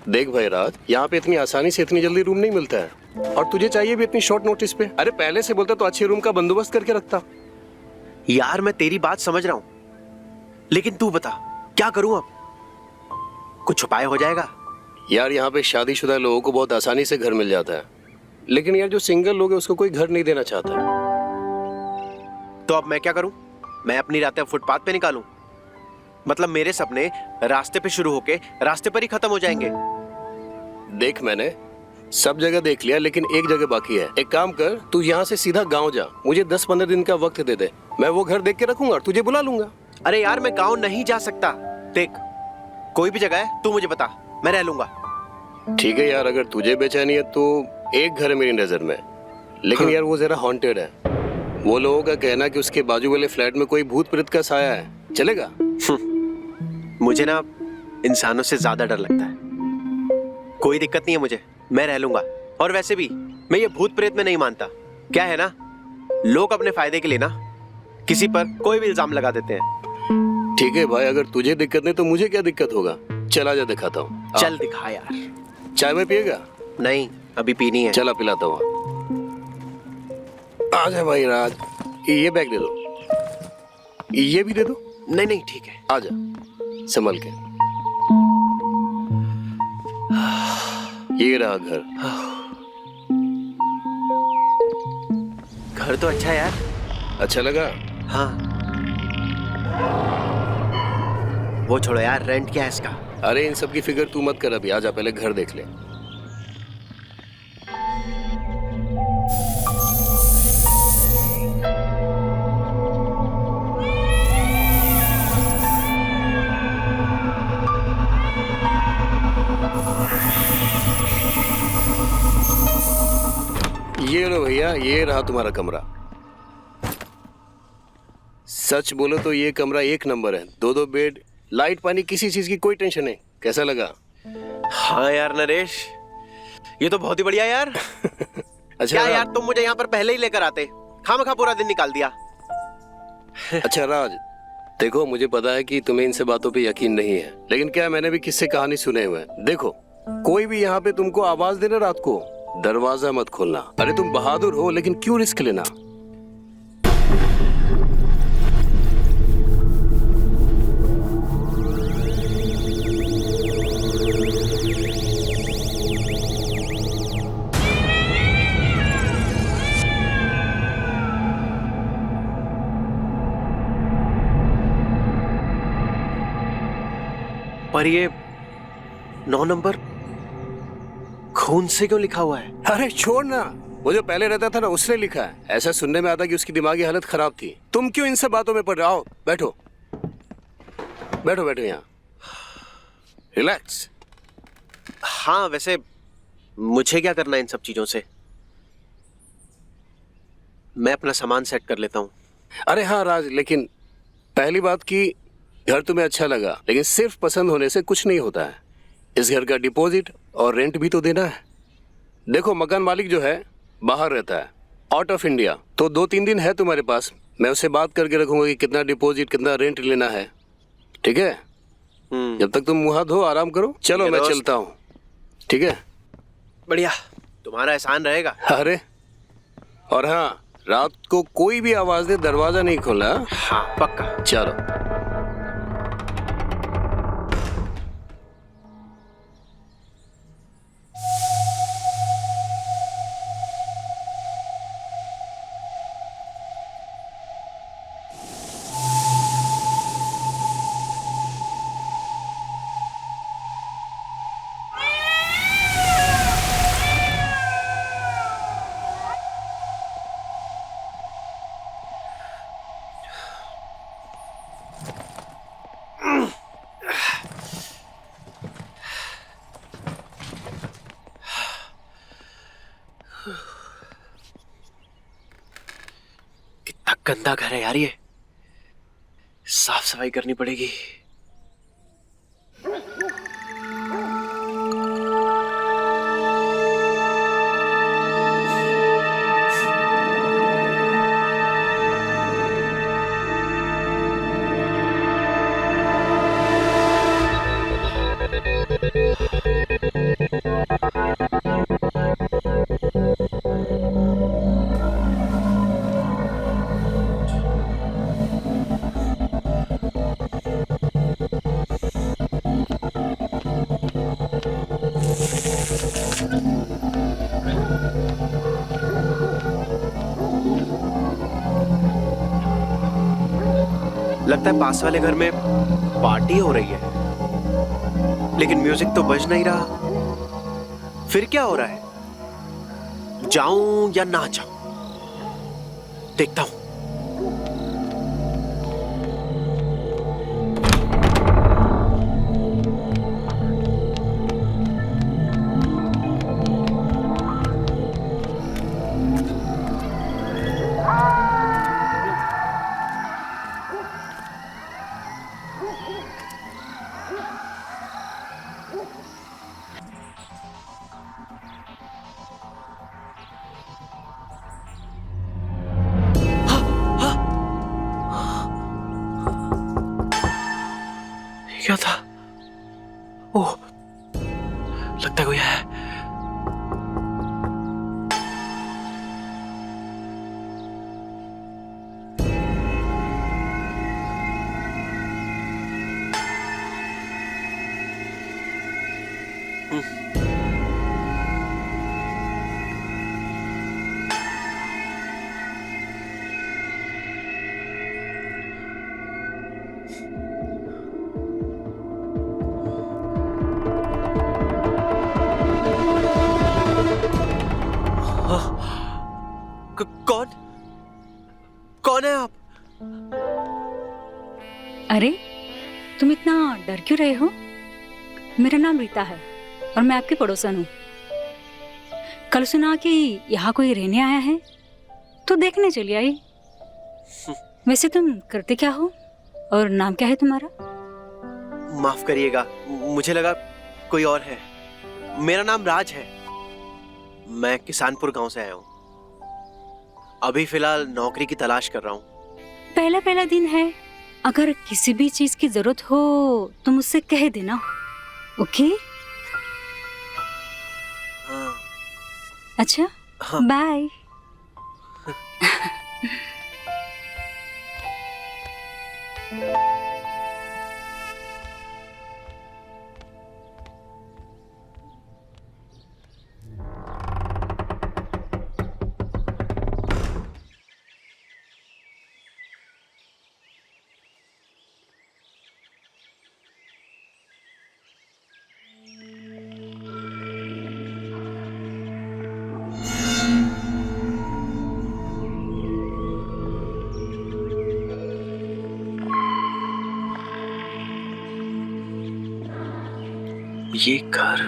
देख भाई राज, यहाँ पे इतनी आसानी से इतनी जल्दी रूम नहीं मिलता है, और तुझे चाहिए भी इतनी शॉर्ट नोटिस पे। अरे पहले से बोलता तो अच्छे रूम का बंदोबस्त करके रखता। यार मैं तेरी बात समझ रहा हूं, लेकिन तू बता क्या करूं अब? कुछ उपाय हो जाएगा? यार यहाँ पे शादीशुदा लोगों को बहुत आसानी से घर मिल जाता है, लेकिन यार जो सिंगल लोग हैं उसको कोई घर नहीं देना चाहता। तो अब मैं क्या करूं? मैं अपनी रातें फुटपाथ पे निकालूं? मतलब मेरे सपने रास्ते पे शुरू होके रास्ते पर ही खत्म हो जाएंगे? देख मैंने सब जगह देख लिया, लेकिन एक जगह बाकी है। एक काम कर, तू यहाँ से सीधा गांव जा, मुझे 10-15 दिन का वक्त दे दे, मैं वो घर देख के रखूंगा और तुझे बुला लूंगा। अरे यार मैं गांव नहीं जा सकता। देख कोई भी जगह है तू मुझे बता, मैं रह लूंगा। ठीक है यार, अगर तुझे बेचैनी है तो एक घर है मेरी नजर में, लेकिन यार वो जरा हॉन्टेड है। वो लोगों का कहना कि उसके बाजू वाले फ्लैट में कोई भूत प्रेत का साया है, चलेगा? मुझे ना इंसानों से ज्यादा डर लगता है। कोई दिक्कत नहीं है मुझे, मैं रह लूंगा। और वैसे भी मैं ये भूत प्रेत में नहीं मानता। क्या है ना, लोग अपने फायदे के लिए ना किसी पर कोई भी इल्जाम लगा देते हैं। ठीक है भाई, अगर तुझे दिक्कत नहीं तो मुझे क्या दिक्कत होगा। चला जा, दिखाता हूँ। चल दिखा यार। चाय में पिएगा? नहीं अभी पीनी है। चला पिलाता हूँ। आजा भाई राज, ये बैग दे दो, ये भी दे दो। नहीं नहीं ठीक है। आजा संभल के। ये रहा घर। घर तो अच्छा है यार। अच्छा लगा? हाँ। वो छोड़ो यार, रेंट क्या है इसका? अरे इन सब की फिक्र तू मत कर अभी, आजा पहले घर देख ले। ये लो भैया, ये रहा तुम्हारा कमरा। सच बोलो तो ये कमरा एक नंबर है। 2-2 बेड, लाइट पानी, किसी चीज की कोई टेंशन नहीं। कैसा लगा? हाँ यार नरेश, ये तो बहुत ही बढ़िया यार। अच्छा क्या यार, तुम मुझे यहाँ पर पहले ही लेकर आते, खामखा पूरा दिन निकाल दिया। अच्छा राज, देखो मुझे पता है कि तुम्हें इन सब बातों पे यकीन नहीं है, लेकिन क्या मैंने भी किस्से कहानी सुने हुए हैं। देखो कोई भी यहाँ पे तुमको आवाज देना रात को, दरवाजा मत खोलना। अरे तुम बहादुर हो, लेकिन क्यों रिस्क लेना? पर ये 9 नंबर खून से क्यों लिखा हुआ है? अरे छोड़ ना, वो जो पहले रहता था ना उसने लिखा है। ऐसा सुनने में आता कि उसकी दिमागी हालत खराब थी। तुम क्यों इन सब बातों में पड़ रहे हो? बैठो बैठो बैठो यहाँ, रिलैक्स। हाँ वैसे मुझे क्या करना है इन सब चीजों से? मैं अपना सामान सेट कर लेता हूँ। अरे हाँ राज, लेकिन पहली बात की घर तुम्हें अच्छा लगा, लेकिन सिर्फ पसंद होने से कुछ नहीं होता है। इस घर का डिपॉजिट और रेंट भी तो देना है। देखो मकान मालिक जो है बाहर रहता है, आउट ऑफ इंडिया, तो 2-3 दिन है तुम्हारे पास। मैं उससे बात करके रखूंगा कि कितना डिपॉजिट कितना रेंट लेना है, ठीक है? जब तक तुम मुंह हाथ धो आराम करो। चलो मैं चलता हूँ, ठीक है? बढ़िया, तुम्हारा एहसान रहेगा। अरे और हाँ, रात को कोई भी आवाज दे दरवाजा नहीं खोलना। हाँ पक्का। चलो। कितना गंदा घर है यार ये, साफ सफाई करनी पड़ेगी। लगता है पास वाले घर में पार्टी हो रही है, लेकिन म्यूजिक तो बज नहीं रहा। फिर क्या हो रहा है? जाऊं या ना जाऊं? देखता हूं। क्या था? ओह, लगता है कोई है। कौन कौन है आप? अरे, तुम इतना डर क्यों रहे हो? मेरा नाम रीता है और मैं आपकी पड़ोसन हूँ। कल सुना कि यहाँ कोई रहने आया है, तो देखने चली आई। वैसे तुम करते क्या हो और नाम क्या है तुम्हारा? माफ करिएगा, मुझे लगा कोई और है। मेरा नाम राज है। मैं किसानपुर गांव से आया हूँ। अभी फिलहाल नौकरी की तलाश कर रहा हूँ। पहला पहला दिन है, अगर किसी भी चीज की जरूरत हो तो मुझसे कह देना, ओके? हाँ। अच्छा, हाँ। बाय। ये घर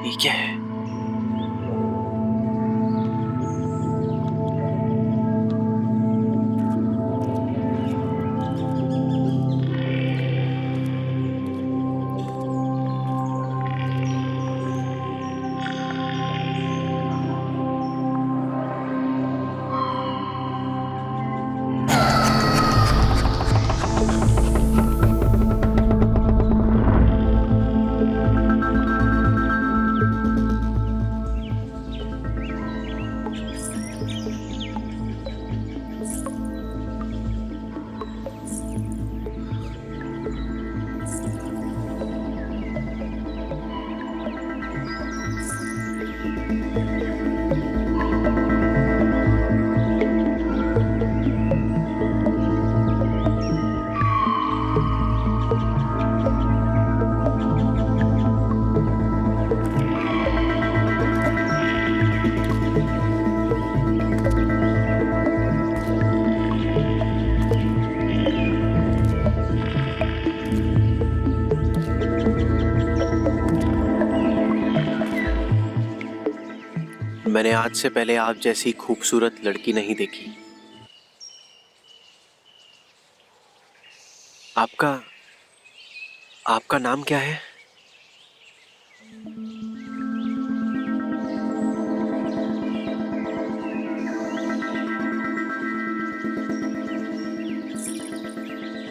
ये क्या है? मैंने आज से पहले आप जैसी खूबसूरत लड़की नहीं देखी। आपका आपका नाम क्या है?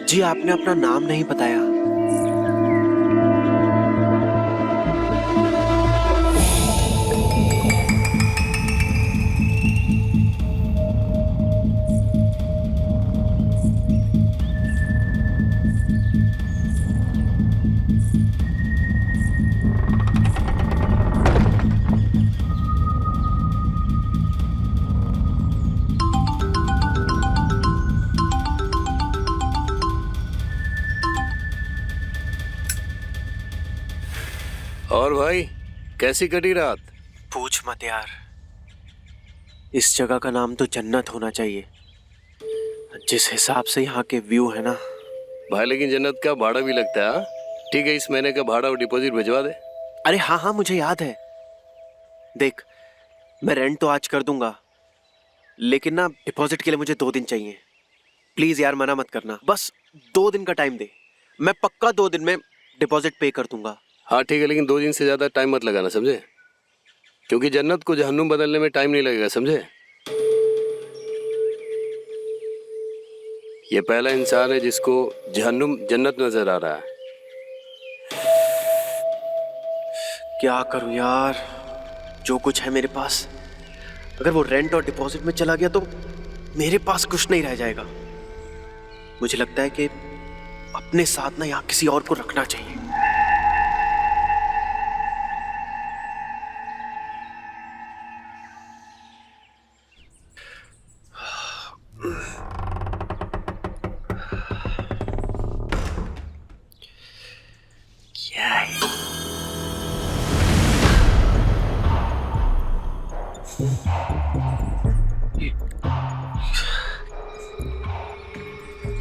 जी आपने अपना नाम नहीं बताया। और भाई कैसी कटी रात? पूछ मत यार, इस जगह का नाम तो जन्नत होना चाहिए, जिस हिसाब से यहाँ के व्यू है ना। भाई लेकिन जन्नत का भाड़ा भी लगता है। हाँ? ठीक है, इस महीने का भाड़ा और डिपॉजिट भिजवा दे। अरे हाँ हाँ मुझे याद है। देख मैं रेंट तो आज कर दूंगा, लेकिन ना डिपॉजिट के लिए मुझे 2 दिन चाहिए। प्लीज यार मना मत करना, बस 2 दिन का टाइम दे, मैं पक्का 2 दिन में डिपॉजिट पे कर दूंगा। हाँ ठीक है, लेकिन 2 दिन से ज़्यादा टाइम मत लगाना, समझे? क्योंकि जन्नत को जहन्नुम बदलने में टाइम नहीं लगेगा, समझे? ये पहला इंसान है जिसको जहन्नुम जन्नत नजर आ रहा है। क्या करूं यार, जो कुछ है मेरे पास, अगर वो रेंट और डिपॉजिट में चला गया तो मेरे पास कुछ नहीं रह जाएगा। मुझे लगता है कि अपने साथ ना यहाँ किसी और को रखना चाहिए। क्या है?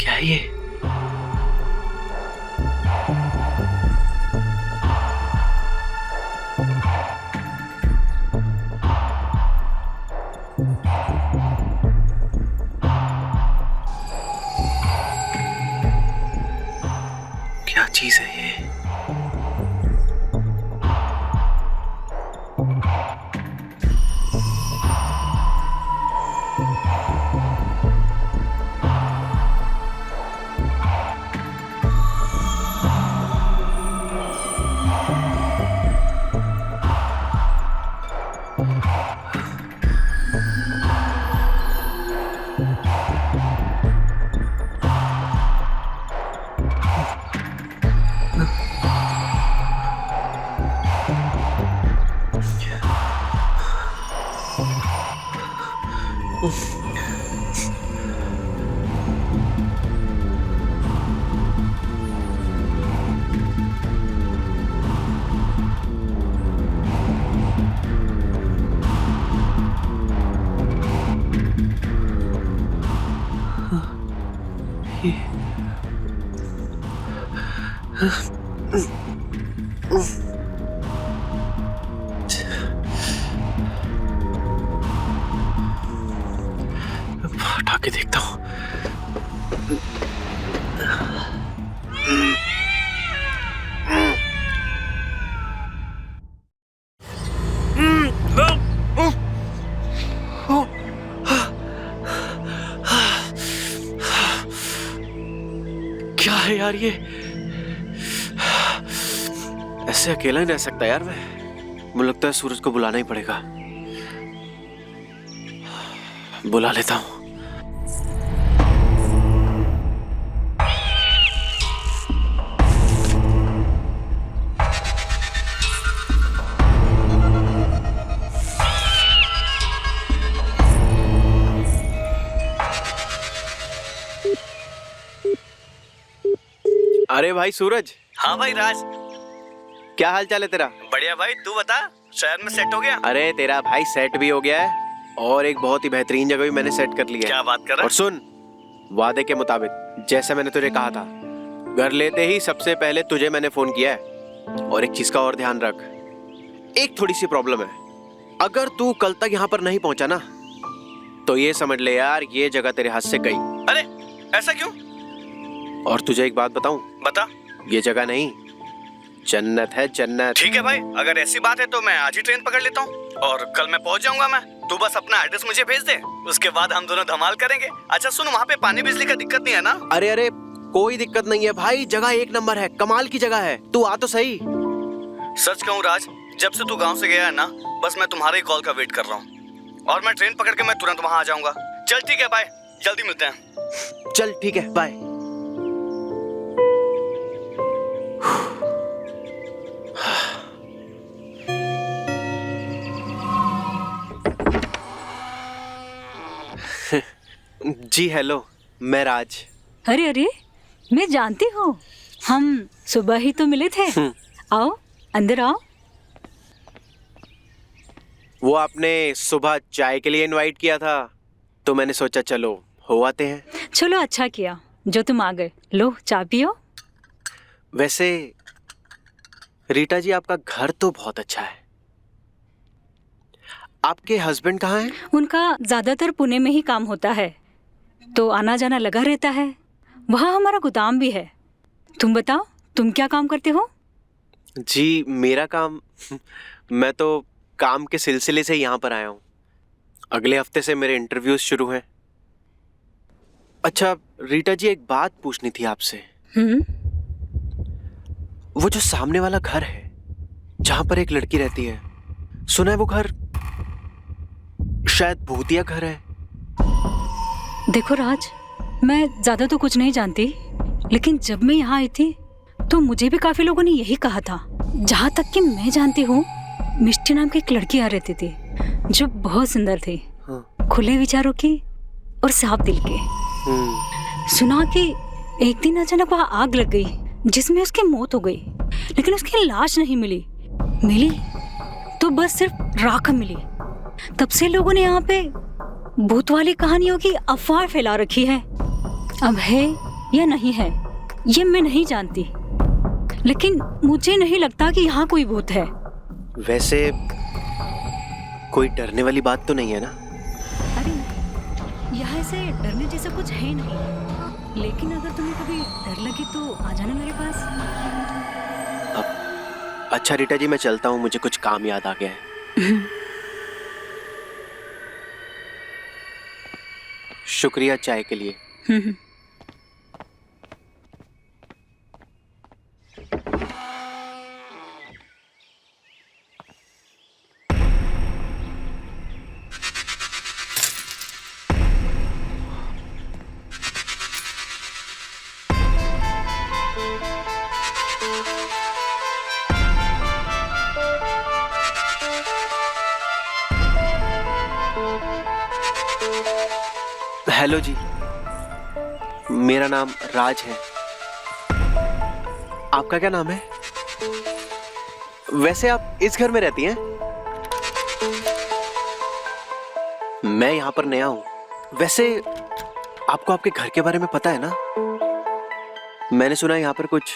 क्या है ये? क्या चीज है ये? हटा के देखता हूँ। क्या है यार ये? ऐसे अकेला नहीं रह सकता यार मैं। मुझे लगता है सूरज को बुलाना ही पड़ेगा। बुला लेता हूँ। अरे भाई सूरज। हाँ भाई राज, क्या हाल चाल है तेरा? बढ़िया भाई, तू बता, शहर में सेट हो गया? अरे तेरा भाई सेट भी हो गया है और एक बहुत ही बेहतरीन जगह भी मैंने सेट कर लिया है। क्या बात कर रहा और सुन, वादे के मुताबिक जैसा मैंने तुझे कहा था, घर लेते ही सबसे पहले तुझे मैंने फोन किया है। और एक चीज का और ध्यान रख, एक थोड़ी सी प्रॉब्लम है। अगर तू कल तक यहाँ पर नहीं पहुंचा ना, तो ये समझ ले यार, ये जगह तेरे हाथ से गई। अरे ऐसा क्यों? और तुझे एक बात बताऊं? बता। ये जगह नहीं, जन्नत है जन्नत। ठीक है भाई, अगर ऐसी बात है तो मैं आज ही ट्रेन पकड़ लेता हूँ और कल मैं पहुँच जाऊंगा। मैं तू बस अपना एड्रेस मुझे भेज दे, उसके बाद हम दोनों धमाल करेंगे। अच्छा सुन, वहाँ पे पानी बिजली का दिक्कत नहीं है ना? अरे अरे कोई दिक्कत नहीं है भाई, जगह एक नंबर है, कमाल की जगह है, तू आ तो सही। सच कहूँ राज, जब से तू गाँव से गया है ना, बस मैं तुम्हारे ही कॉल का वेट कर रहा हूँ और मैं ट्रेन पकड़ के मैं तुरंत वहाँ आ जाऊंगा। चल ठीक है बाय, जल्दी मिलते हैं। चल ठीक है, बाय। जी हेलो, मैं राज। अरे अरे, मैं जानती हूँ, हम सुबह ही तो मिले थे। आओ अंदर आओ। वो आपने सुबह चाय के लिए इनवाइट किया था तो मैंने सोचा चलो हो आते हैं। चलो अच्छा किया जो तुम आ गए। लो चाय पियो। वैसे रीटा जी, आपका घर तो बहुत अच्छा है। आपके हस्बैंड कहाँ हैं? उनका ज्यादातर पुणे में ही काम होता है, तो आना जाना लगा रहता है। वहाँ हमारा गोदाम भी है। तुम बताओ, तुम क्या काम करते हो? जी मेरा काम मैं तो काम के सिलसिले से यहाँ पर आया हूँ। अगले हफ्ते से मेरे इंटरव्यूज शुरू हैं। अच्छा रीटा जी, एक बात पूछनी थी आपसे। वो जो सामने वाला घर है जहां पर एक लड़की रहती है, सुना है वो घर शायद भूतिया घर है। देखो राज, मैं ज्यादा तो कुछ नहीं जानती, लेकिन जब मैं यहाँ आई थी तो मुझे भी काफी लोगों ने यही कहा था। जहाँ तक कि मैं जानती हूँ, मिष्टी नाम की एक लड़की आ रहती थी जो बहुत सुंदर थी। हाँ। खुले विचारों की और साफ दिल के। सुना कि एक दिन अचानक वहाँ आग लग गई जिसमें उसकी मौत हो गई, लेकिन उसकी लाश नहीं मिली तो बस सिर्फ राख मिली। तब से लोगों ने यहाँ पे भूत वाली कहानियों की अफवाह फैला रखी है। अब है या नहीं है ये मैं नहीं जानती, लेकिन मुझे नहीं लगता कि यहाँ कोई भूत है। वैसे कोई डरने वाली बात तो नहीं है ना? अरे यहाँ से डरने जैसा कुछ है नहीं, लेकिन अगर तुम्हें कभी डर लगे तो आ जाना मेरे पास। अच्छा रीटा जी, मैं चलता हूँ, मुझे कुछ काम याद आ गया है। शुक्रिया चाय के लिए। हेलो जी, मेरा नाम राज है। आपका क्या नाम है? वैसे आप इस घर में रहती हैं? मैं यहाँ पर नया हूँ। वैसे आपको आपके घर के बारे में पता है ना? मैंने सुना है यहाँ पर कुछ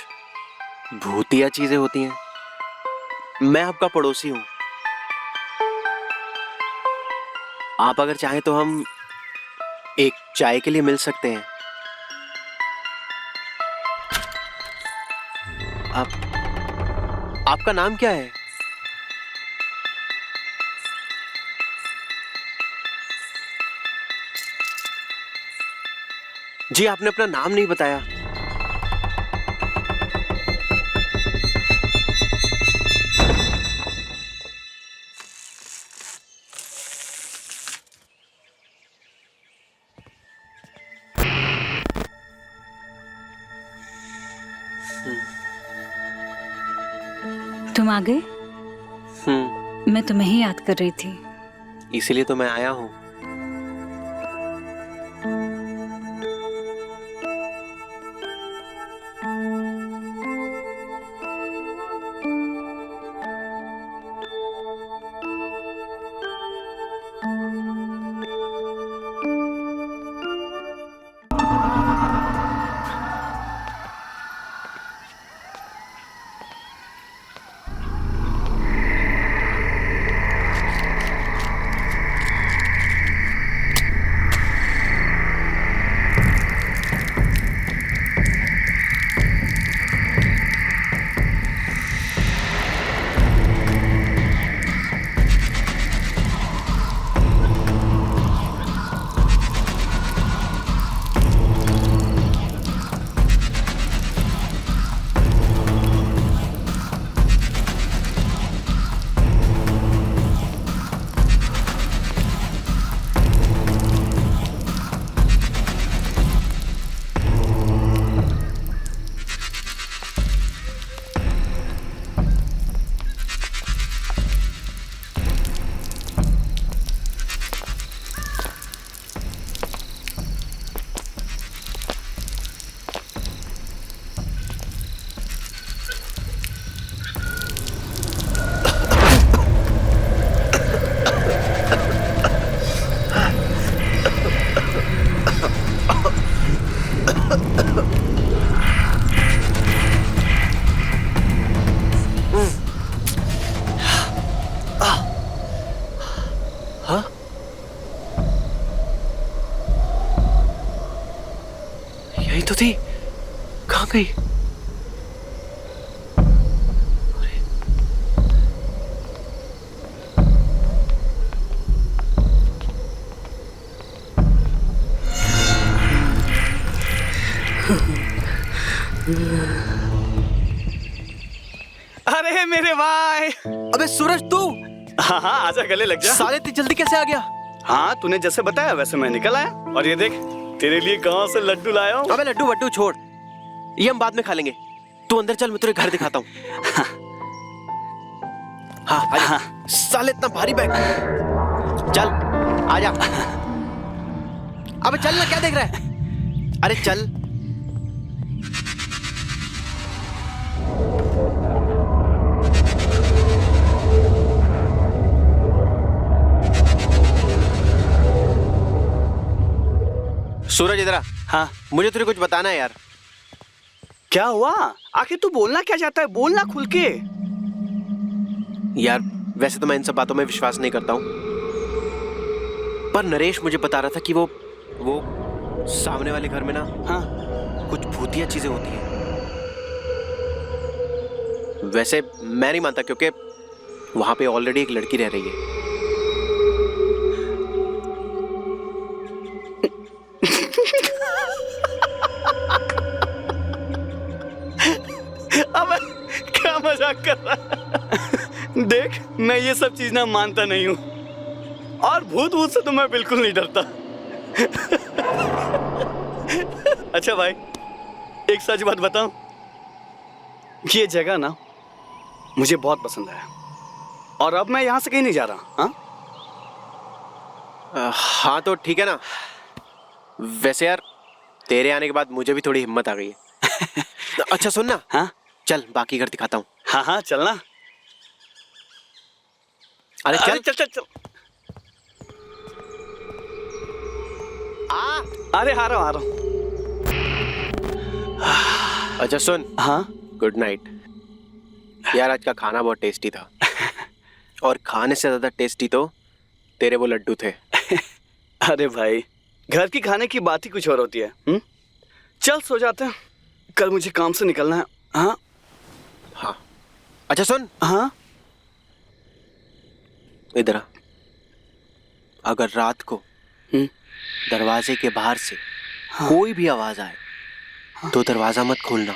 भूतिया चीजें होती हैं। मैं आपका पड़ोसी हूँ। आप अगर चाहें तो हम एक चाय के लिए मिल सकते हैं। आपका नाम क्या है? जी आपने अपना नाम नहीं बताया। तुम आ गए? मैं तुम्हें ही याद कर रही थी। इसीलिए तो मैं आया हूं। गई? अरे मेरे भाई। अबे सूरज तू? हाँ हाँ, आजा गले लग जा। साले इतनी जल्दी कैसे आ गया? हाँ, तूने जैसे बताया वैसे मैं निकल आया। और ये देख, तेरे लिए गांव से लड्डू लाया हूँ। अबे लड्डू वड्डू छोड़, ये हम बाद में खा लेंगे। तू अंदर चल, मैं तुझे घर दिखाता हूँ। हाँ आजा। साले इतना भारी बैग, चल आजा। अबे चल ना, क्या देख रहा है? अरे चल। सूरज इधर आ। हाँ, मुझे तुझे कुछ बताना है यार। क्या हुआ? आखिर तू बोलना क्या चाहता है? बोलना खुल के। यार वैसे तो मैं इन सब बातों में विश्वास नहीं करता हूँ, पर नरेश मुझे बता रहा था कि वो सामने वाले घर में ना, हाँ, कुछ भूतिया चीजें होती हैं। वैसे मैं नहीं मानता, क्योंकि वहां पे ऑलरेडी एक लड़की रह रही है। अब क्या मजाक कर रहा है? देख, मैं ये सब चीज ना मानता नहीं हूँ, और भूत भूत से तो मैं बिल्कुल नहीं डरता। अच्छा भाई, एक सच बात बताऊं, ये जगह ना मुझे बहुत पसंद है, और अब मैं यहाँ से कहीं नहीं जा रहा। हाँ हाँ तो ठीक है ना। वैसे यार तेरे आने के बाद मुझे भी थोड़ी हिम्मत आ गई है। अच्छा सुन ना, हाँ, चल बाकी घर दिखाता हूँ। हाँ हाँ, चलना। अरे चल चल चल चल। अरे आ रहा हूँ। अच्छा सुन। हाँ, गुड नाइट। यार आज का खाना बहुत टेस्टी था, और खाने से ज्यादा टेस्टी तो तेरे वो लड्डू थे। अरे भाई, घर की खाने की बात ही कुछ और होती है। चल सो जाते हैं, कल मुझे काम से निकलना है। हाँ हाँ। अच्छा सुन। हाँ, इधर आ। अगर रात को दरवाजे के बाहर से कोई भी आवाज आए तो दरवाजा मत खोलना।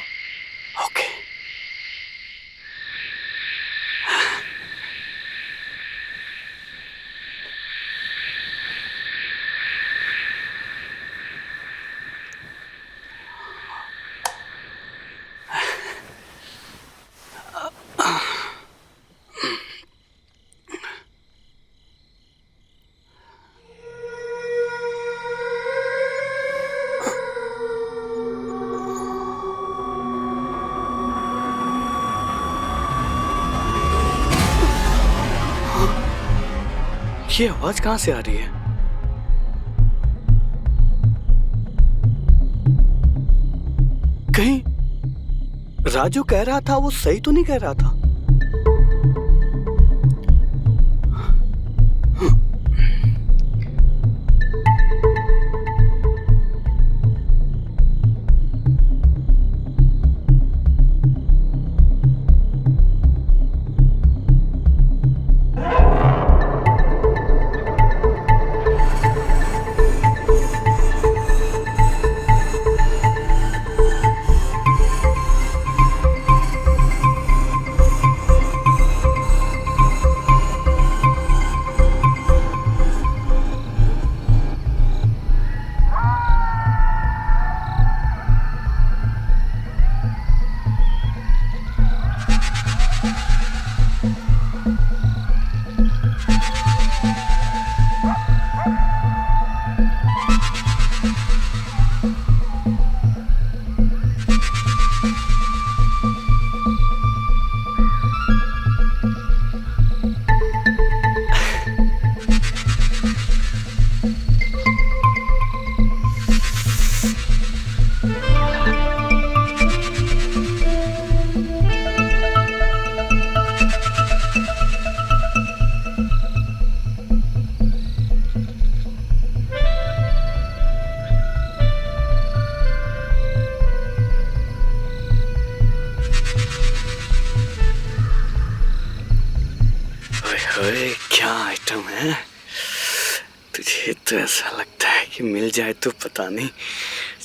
ओके। ये आवाज कहाँ से आ रही है? कहीं राजू कह रहा था वो सही तो नहीं कह रहा था? ओए क्या आइटम है। तुझे तो ऐसा लगता है कि मिल जाए तो पता नहीं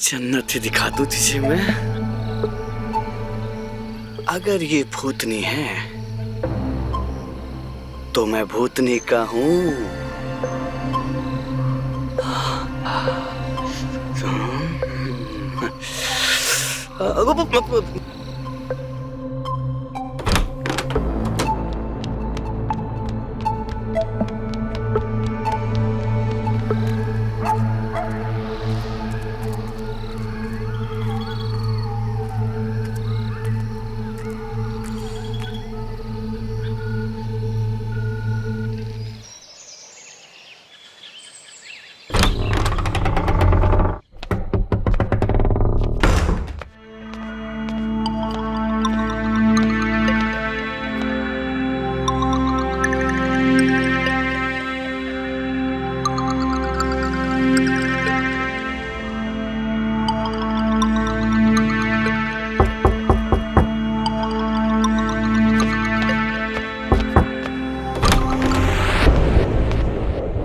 जन्नत ही दिखा दूं तुझे मैं। अगर ये भूतनी है तो मैं भूतनी का हूं।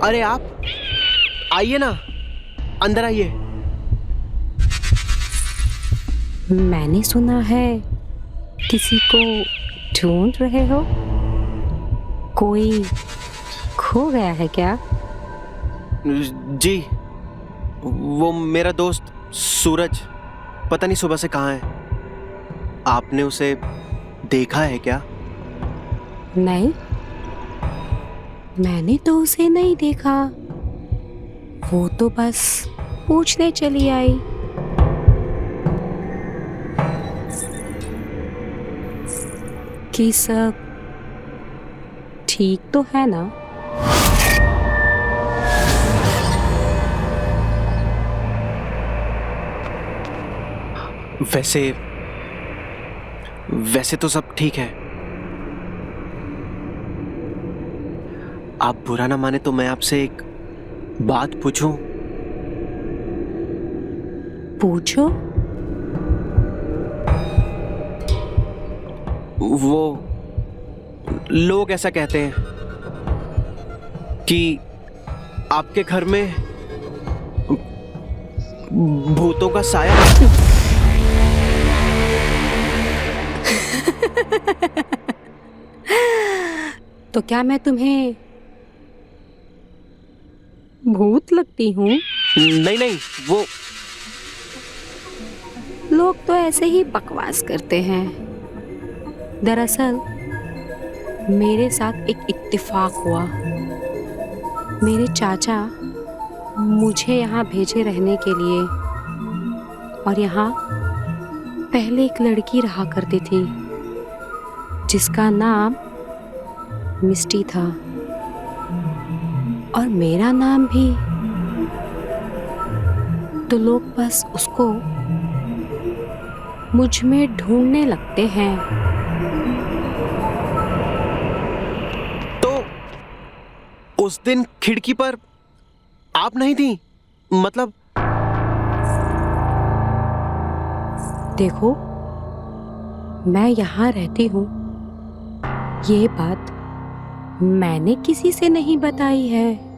अरे आप आइए ना, अंदर आइए। मैंने सुना है किसी को ढूंढ रहे हो। कोई खो गया है क्या? जी, वो मेरा दोस्त सूरज पता नहीं सुबह से कहाँ है। आपने उसे देखा है क्या? नहीं, मैंने तो उसे नहीं देखा। वो तो बस पूछने चली आई। कि सब ठीक तो है ना? वैसे तो सब ठीक है। आप बुरा ना माने तो मैं आपसे एक बात पूछूं? पूछो। वो लोग ऐसा कहते हैं कि आपके घर में भूतों का साया है। तो क्या मैं तुम्हें भूत लगती हूँ? नहीं नहीं, वो लोग तो ऐसे ही बकवास करते हैं। दरअसल मेरे साथ एक इत्तेफाक हुआ। मेरे चाचा मुझे यहाँ भेजे रहने के लिए, और यहाँ पहले एक लड़की रहा करती थी जिसका नाम मिस्टी था, और मेरा नाम भी। तो लोग बस उसको मुझ में ढूंढने लगते हैं। तो उस दिन खिड़की पर आप नहीं थी? मतलब देखो, मैं यहाँ रहती हूँ, ये बात मैंने किसी से नहीं बताई है।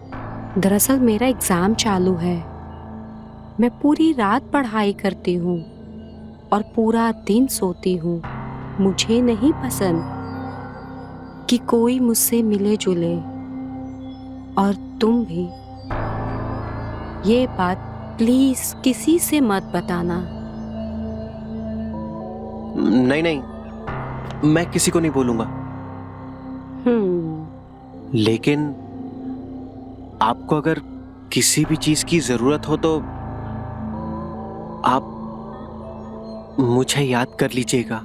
दरअसल मेरा एग्जाम चालू है। मैं पूरी रात पढ़ाई करती हूँ और पूरा दिन सोती हूँ। मुझे नहीं पसंद कि कोई मुझसे मिले जुले, और तुम भी। ये बात प्लीज किसी से मत बताना। नहीं नहीं, मैं किसी को नहीं बोलूंगा। लेकिन आपको अगर किसी भी चीज की जरूरत हो तो आप मुझे याद कर लीजिएगा।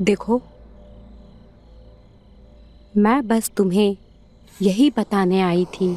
देखो, मैं बस तुम्हें यही बताने आई थी।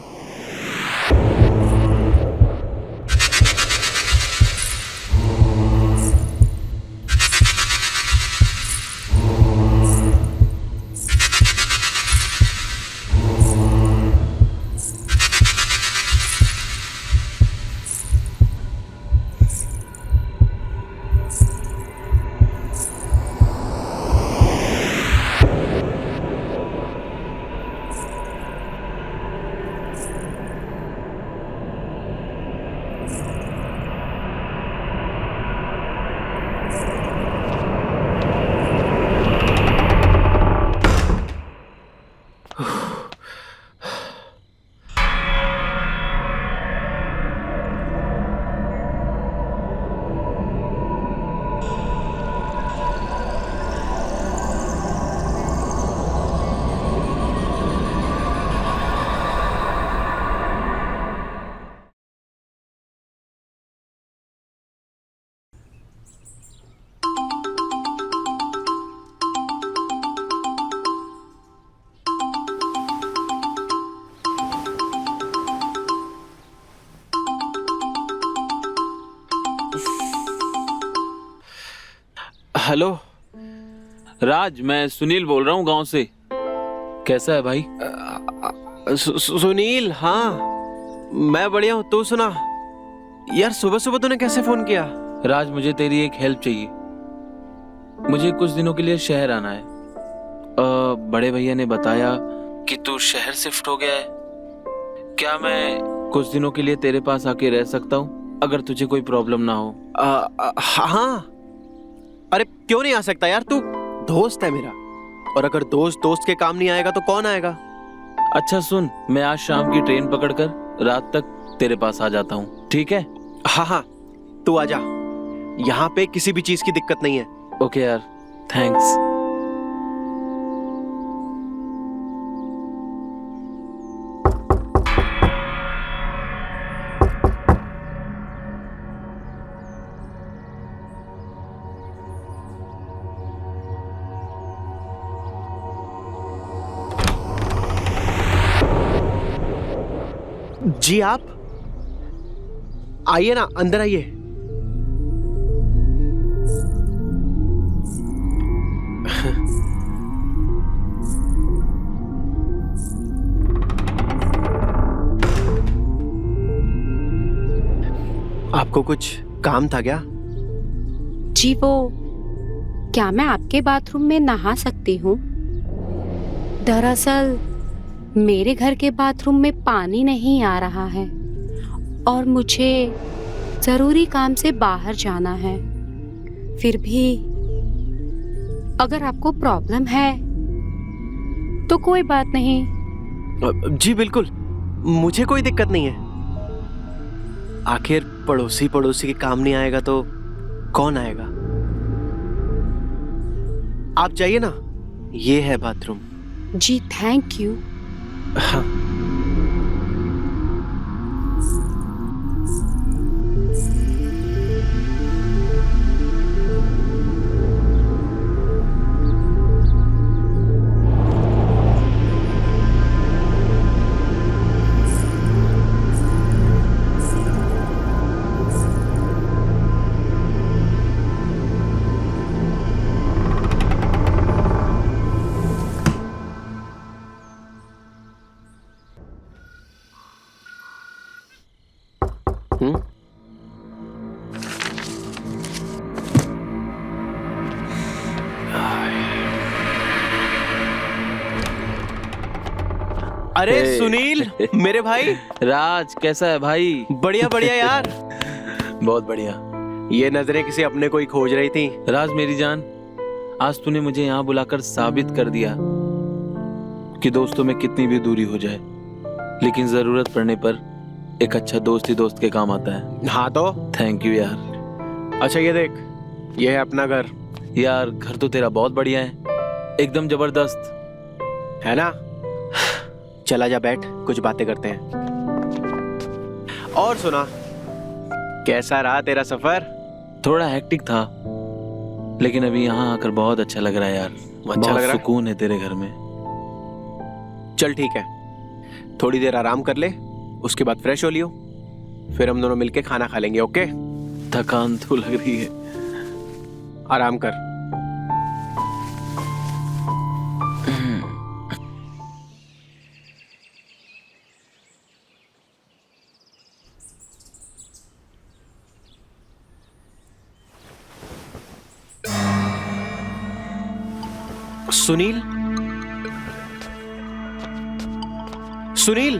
हेलो राज, मैं सुनील बोल रहा हूँ गांव से। कैसा है भाई? सुनील, हाँ मैं बढ़िया हूँ, तू सुना? यार सुबह सुबह तूने कैसे फोन किया? राज, मुझे तेरी एक हेल्प चाहिए। मुझे कुछ दिनों के लिए शहर आना है। बड़े भैया ने बताया कि तू शहर शिफ्ट हो गया है। क्या मैं कुछ दिनों के लिए तेरे पास आके रह सकता हूँ, अगर तुझे कोई प्रॉब्लम ना हो? हाँ, अरे क्यों नहीं आ सकता यार, तू दोस्त है मेरा, और अगर दोस्त के काम नहीं आएगा तो कौन आएगा? अच्छा सुन, मैं आज शाम की ट्रेन पकड़कर रात तक तेरे पास आ जाता हूँ, ठीक है? हाँ, तू आजा, यहाँ पे किसी भी चीज की दिक्कत नहीं है। ओके यार, थैंक्स। जी आप आइए ना, अंदर आइए। आपको कुछ काम था क्या? जी वो, क्या मैं आपके बाथरूम में नहा सकती हूँ? दरअसल मेरे घर के बाथरूम में पानी नहीं आ रहा है और मुझे जरूरी काम से बाहर जाना है। फिर भी अगर आपको प्रॉब्लम है तो कोई बात नहीं। जी बिल्कुल, मुझे कोई दिक्कत नहीं है। आखिर पड़ोसी के काम नहीं आएगा तो कौन आएगा? आप जाइए ना, ये है बाथरूम। Ji thank you. हाँ। अरे सुनील, मेरे भाई। राज, कैसा है भाई? बढ़िया बढ़िया यार। बहुत बढ़िया। ये नजरें किसी अपने को ही खोज रही थी। राज मेरी जान, आज तूने मुझे यहाँ बुलाकर साबित कर दिया कि दोस्तों में कितनी भी दूरी हो जाए, लेकिन जरूरत पड़ने पर एक अच्छा दोस्त ही दोस्त के काम आता है। हाँ तो थैंक यू यार। अच्छा ये देख, ये है अपना घर। यार घर तो तेरा बहुत बढ़िया है, एकदम जबरदस्त है ना? चला जा, बैठ, कुछ बातें करते हैं। और सुना, कैसा रहा तेरा सफर? थोड़ा हेक्टिक था, लेकिन अभी यहाँ आकर बहुत अच्छा लग रहा है यार। अच्छा बहुत लग रहा है? सुकून है तेरे घर में। चल ठीक है, थोड़ी देर आराम कर ले, उसके बाद फ्रेश हो लियो, फिर हम दोनों मिलके खाना खा लेंगे। ओके? थकान तो लग रही है। आराम कर। सुनील, सुनील,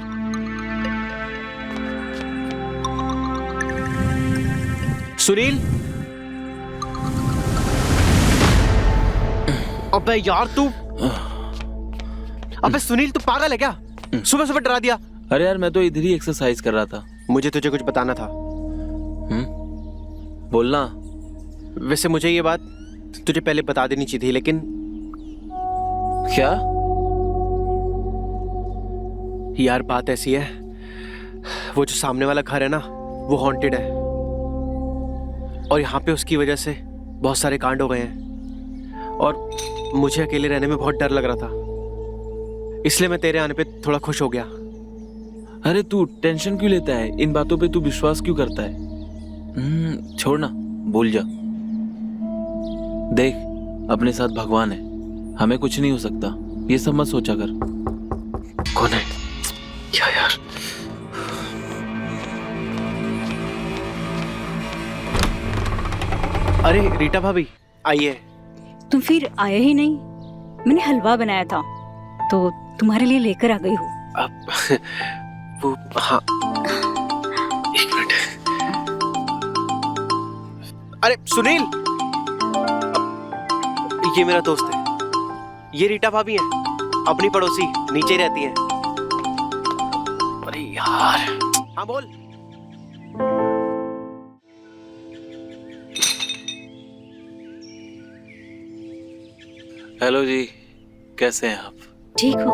सुनील। अबे यार तू, अबे सुनील तू पागल है क्या? सुबह सुबह डरा दिया। अरे यार मैं तो इधर ही एक्सरसाइज कर रहा था। मुझे तुझे कुछ बताना था। बोलना। वैसे मुझे ये बात तुझे पहले बता देनी चाहिए थी, लेकिन क्या? यार बात ऐसी है, वो जो सामने वाला घर है ना, वो हॉन्टेड है, और यहाँ पे उसकी वजह से बहुत सारे कांड हो गए हैं, और मुझे अकेले रहने में बहुत डर लग रहा था, इसलिए मैं तेरे आने पे थोड़ा खुश हो गया। अरे तू टेंशन क्यों लेता है? इन बातों पे तू विश्वास क्यों करता है? छोड़ ना, भूल जा। देख, अपने साथ भगवान है, हमें कुछ नहीं हो सकता, ये सब मत सोचा कर। कौन है? क्या यार? अरे रीटा भाभी, आइए। तुम फिर आए ही नहीं। मैंने हलवा बनाया था तो तुम्हारे लिए लेकर आ गई हूँ। अब वो, हाँ, एक मिनट। अरे सुनील, ये मेरा दोस्त है, ये रीटा भाभी है, अपनी पड़ोसी, नीचे ही रहती है। अरे यार, हाँ बोल। हेलो जी, कैसे हैं आप? ठीक हो?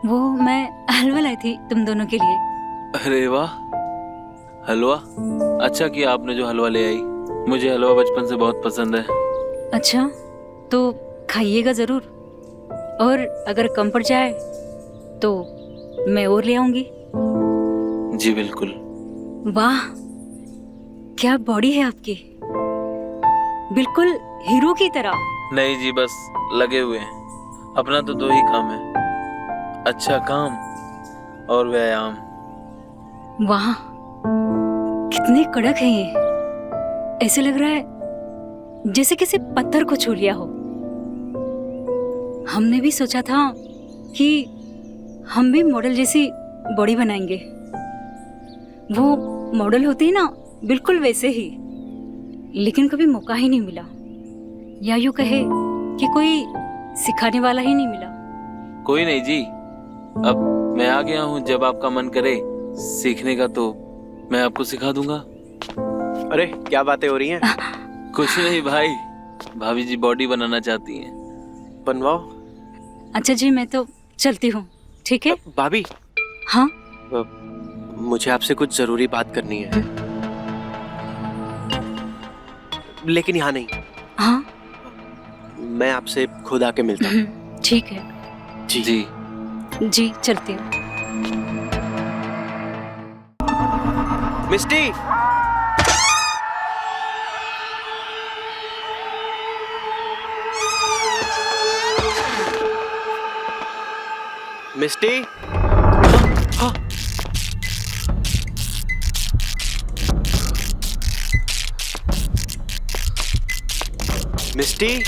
वो मैं हलवा लाई थी तुम दोनों के लिए। अरे वाह, हलवा? अच्छा किया आपने जो हलवा ले आई, मुझे हलवा बचपन से बहुत पसंद है। अच्छा, तो खाइएगा जरूर, और अगर कम पड़ जाए तो मैं और ले आऊंगी। जी बिल्कुल। वाह, क्या बॉडी है आपकी, बिल्कुल हीरो की तरह। नहीं जी, बस लगे हुए हैं, अपना तो दो ही काम है, अच्छा काम और व्यायाम। वाह, कितने कड़क हैं ये, ऐसे लग रहा है जैसे किसी पत्थर को छू लिया हो। हमने भी सोचा था कि हम भी मॉडल जैसी बॉडी बनाएंगे, वो मॉडल होती है ना, बिल्कुल वैसे ही, लेकिन कभी मौका ही नहीं मिला, या यूं कहे कि कोई सिखाने वाला ही नहीं मिला। कोई नहीं जी, अब मैं आ गया हूँ, जब आपका मन करे सीखने का तो मैं आपको सिखा दूंगा। अरे क्या बातें हो रही हैं? कुछ नहीं भाई, भाभी जी बॉडी बनाना चाहती हैं। बनवाओ। अच्छा जी, मैं तो चलती हूँ, ठीक है? भाभी, हाँ, मुझे आपसे कुछ जरूरी बात करनी है, लेकिन यहाँ नहीं। हाँ, मैं आपसे खुद आके मिलता हूँ। ठीक है जी जी जी, चलती हूँ। मिस्टी, मिस्टी, हाँ, मिस्टी,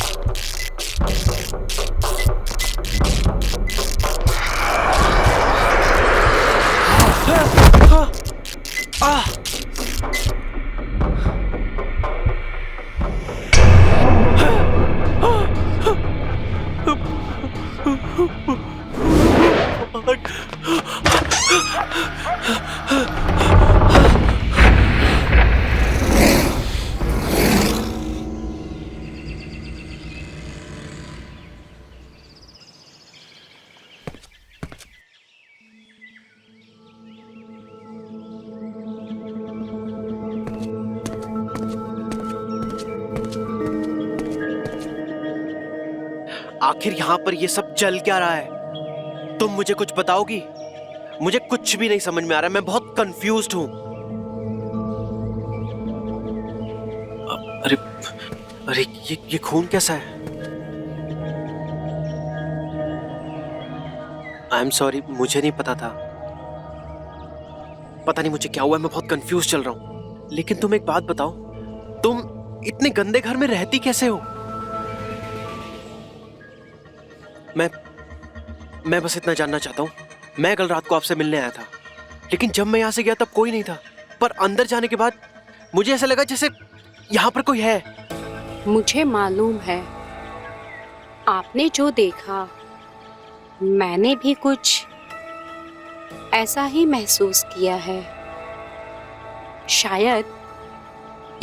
आखिर यहाँ पर ये सब चल क्या रहा है? तुम मुझे कुछ बताओगी? मुझे कुछ भी नहीं समझ में आ रहा है, मैं बहुत कंफ्यूज्ड हूँ। अरे अरे ये खून कैसा है? आई एम सॉरी, मुझे नहीं पता था, पता नहीं मुझे क्या हुआ है, मैं बहुत कंफ्यूज चल रहा हूँ। लेकिन तुम एक बात बताओ, तुम इतने गंदे घर में रहती कैसे हो? मैं बस इतना जानना चाहता हूँ, मैं कल रात को आपसे मिलने आया था, लेकिन जब मैं यहाँ से गया तब कोई नहीं था, पर अंदर जाने के बाद मुझे ऐसा लगा जैसे यहाँ पर कोई है। मुझे मालूम है, आपने जो देखा मैंने भी कुछ ऐसा ही महसूस किया है। शायद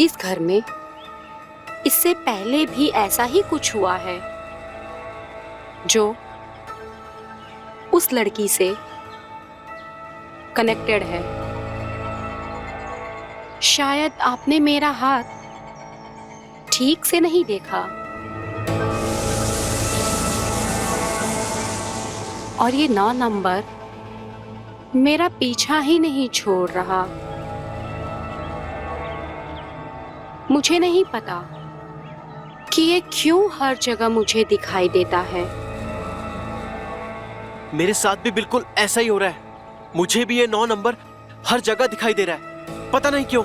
इस घर में इससे पहले भी ऐसा ही कुछ हुआ है जो उस लड़की से कनेक्टेड है। शायद आपने मेरा हाथ ठीक से नहीं देखा, और ये 9 नंबर मेरा पीछा ही नहीं छोड़ रहा। मुझे नहीं पता कि ये क्यों हर जगह मुझे दिखाई देता है। मेरे साथ भी बिल्कुल ऐसा ही हो रहा है। मुझे भी ये 9 नंबर हर जगह दिखाई दे रहा है, पता नहीं क्यों।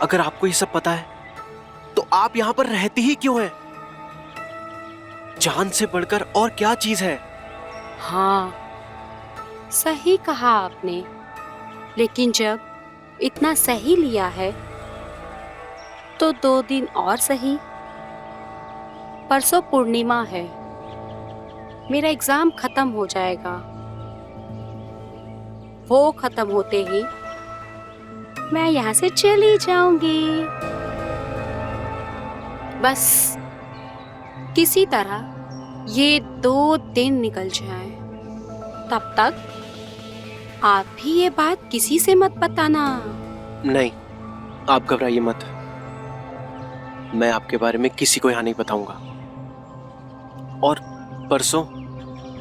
अगर आपको ये सब पता है तो आप यहाँ पर रहती ही क्यों हैं? जान से बढ़कर और क्या चीज है? हाँ, सही कहा आपने। लेकिन जब इतना सही लिया है तो 2 दिन और सही। परसों पूर्णिमा है, मेरा एग्जाम खत्म हो जाएगा। वो खत्म होते ही मैं यहाँ से चली जाऊंगी। बस किसी तरह ये 2 दिन निकल जाएं। तब तक आप भी ये बात किसी से मत बताना। नहीं, आप घबराइए मत। मैं आपके बारे में किसी को यहाँ नहीं बताऊंगा। और परसों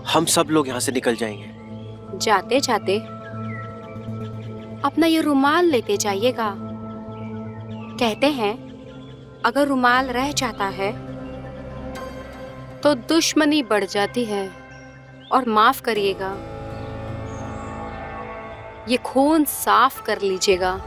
हम सब लोग यहाँ से निकल जाएंगे। जाते जाते अपना ये रुमाल लेते जाइएगा। कहते हैं अगर रुमाल रह जाता है तो दुश्मनी बढ़ जाती है। और माफ करिएगा, ये खून साफ कर लीजिएगा।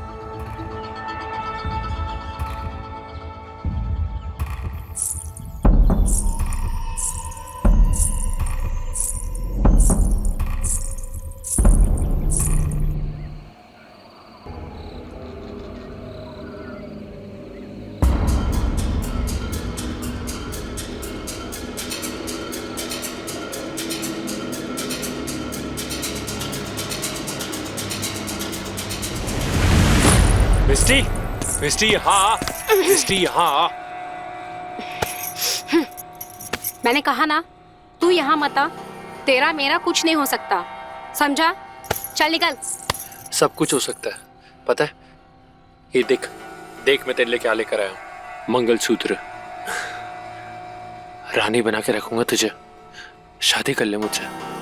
मिस्टी, मिस्टी यहाँ, मिस्टी यहाँ। मैंने कहा ना, तू यहाँ मत आ। तेरा मेरा कुछ नहीं हो सकता, समझा? चल निकल। सब कुछ हो सकता है, पता है? ये देख, देख मैं तेरे लिए क्या लेकर आया हूँ। मंगलसूत्र। रानी बना के रखूंगा तुझे। शादी कर ले मुझसे।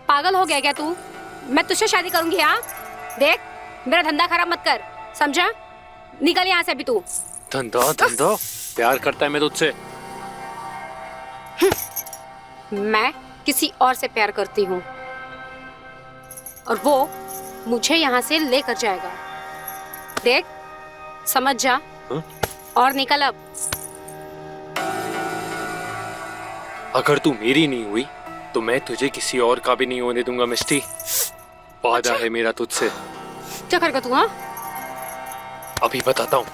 पागल हो गया क्या तू? मैं तुझसे शादी करूंगी? हाँ, देख मेरा धंधा खराब मत कर, समझा? निकल यहाँ से अभी तू। धंधा धंधा प्यार करता है मैं तुझसे। मैं किसी और से प्यार करती हूँ और वो मुझे यहाँ से लेकर जाएगा। देख, समझ जा। और निकल अब। अगर तू मेरी नहीं हुई तो मैं तुझे किसी और का भी नहीं होने दूंगा मिस्टी। वादा है मेरा तुझसे। क्या करेगा तू? हाँ, अभी बताता हूँ।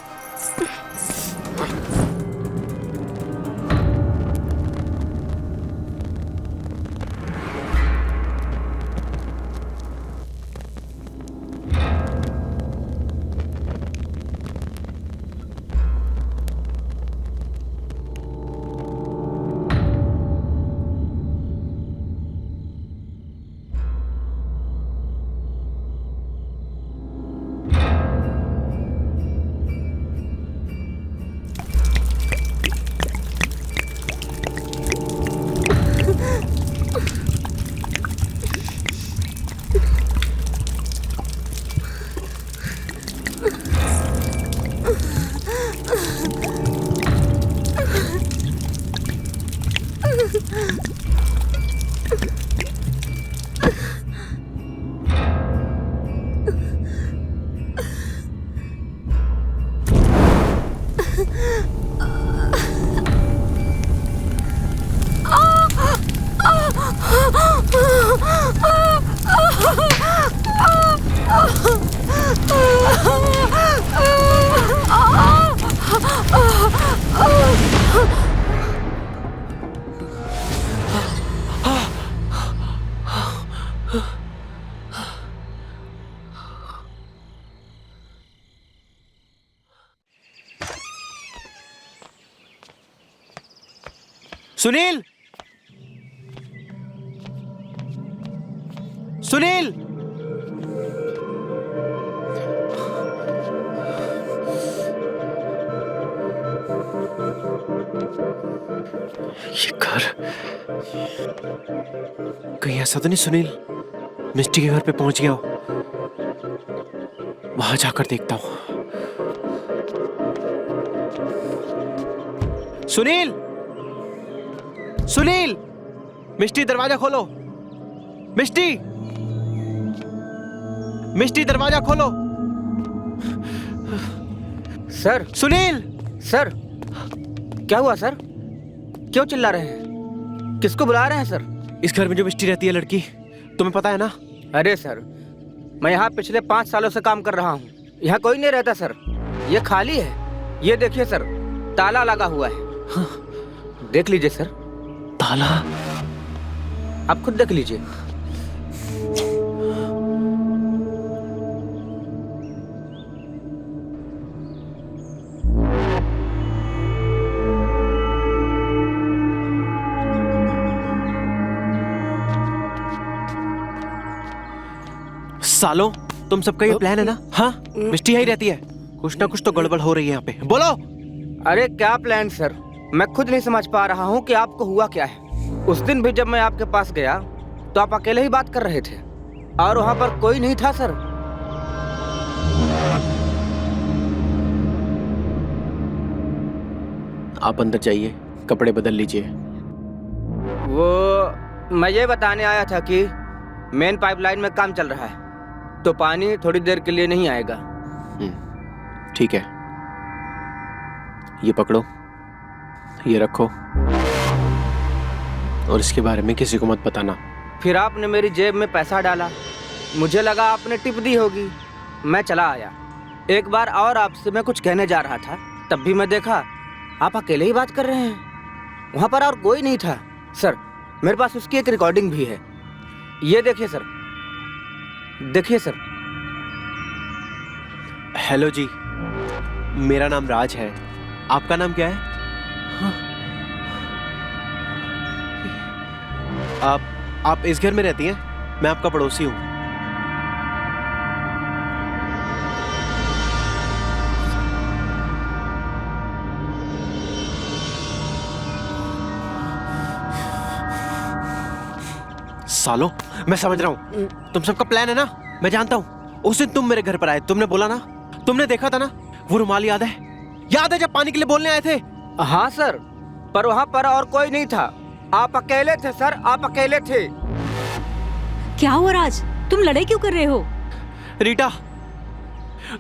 सुनील, सुनील, ये घर कहीं ऐसा तो नहीं सुनील मिस्टी के घर पे पहुंच गया हो? वहां जाकर देखता हूं। सुनील, सुनील, मिष्टी दरवाजा खोलो। मिष्टी, मिष्टी दरवाजा खोलो। सर, सुनील, सर, क्या हुआ सर? क्यों चिल्ला रहे हैं? किसको बुला रहे हैं सर? इस घर में जो मिष्टी रहती है लड़की, तुम्हें पता है ना? अरे सर, मैं यहाँ पिछले 5 सालों से काम कर रहा हूँ। यहाँ कोई नहीं रहता सर, ये खाली है। ये देखिए सर, ताला लगा हुआ है। हाँ, देख लीजिए सर। ताला? आप खुद देख लीजिए। सालों, तुम सबका ये प्लान है ना? हाँ, मिष्टी यही रहती है। कुछ ना कुछ तो गड़बड़ हो रही है यहाँ पे। बोलो। अरे क्या प्लान सर, मैं खुद नहीं समझ पा रहा हूँ कि आपको हुआ क्या है। उस दिन भी जब मैं आपके पास गया तो आप अकेले ही बात कर रहे थे और वहाँ पर कोई नहीं था सर। आप अंदर जाइए, कपड़े बदल लीजिए। वो मैं ये बताने आया था कि मेन पाइपलाइन में काम चल रहा है तो पानी थोड़ी देर के लिए नहीं आएगा। ठीक है, ये पकड़ो, ये रखो और इसके बारे में किसी को मत बताना। फिर आपने मेरी जेब में पैसा डाला, मुझे लगा आपने टिप दी होगी, मैं चला आया। एक बार और आपसे मैं कुछ कहने जा रहा था, तब भी मैं देखा आप अकेले ही बात कर रहे हैं। वहाँ पर और कोई नहीं था। सर, मेरे पास उसकी एक रिकॉर्डिंग भी है, ये देखिए सर, देखिए सर। हेलो जी, मेरा नाम राज है। आपका नाम क्या है? हाँ। आप इस घर में रहती हैं? मैं आपका पड़ोसी हूँ। सालो, मैं समझ रहा हूँ तुम सबका प्लान है ना। मैं जानता हूँ, उस दिन तुम मेरे घर पर आए, तुमने बोला ना, तुमने देखा था ना वो रुमाल, याद है? याद है जब पानी के लिए बोलने आए थे? हाँ सर, पर वहाँ पर और कोई नहीं था, आप अकेले थे सर, आप अकेले थे। क्या हुआ राज, तुम लड़ाई क्यों कर रहे हो? रीटा,